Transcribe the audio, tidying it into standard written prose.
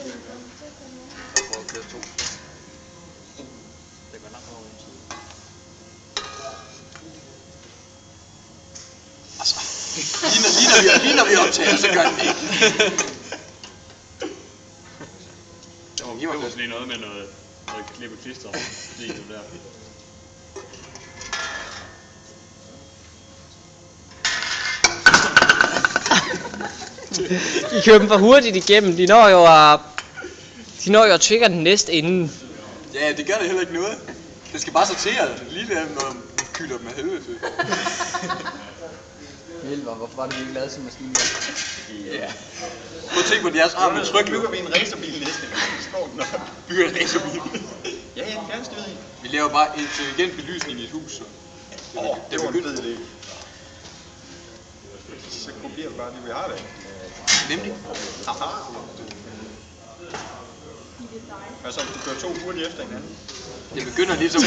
Jeg prøver at køre 2. Det går nok over en tid. Altså, lige når vi optager, så gør den det ikke. Det var måske noget med noget klippe klister video der. I kører dem for hurtigt igennem. De når jo at trigger den næste inden. Ja, det gør det heller ikke noget. Det skal bare sortere lige der, når man kylder dem af helvede til. Helvede, hvorfor var det vi ikke lavet sådan en maskine der? Ja. Prøv at tænke på jeres arm med tryk. Nu bygger vi en racerbil næste gang. Bygger en racerbil. Ja, fjernstyret i. Vi laver bare intelligent belysning i et hus. Så. Det var en fed idé. Så kopierer vi bare det, vi har det. Nemlig. Haha. Altså, du kører 2 hurtigt efter hinanden. Det begynder ligesom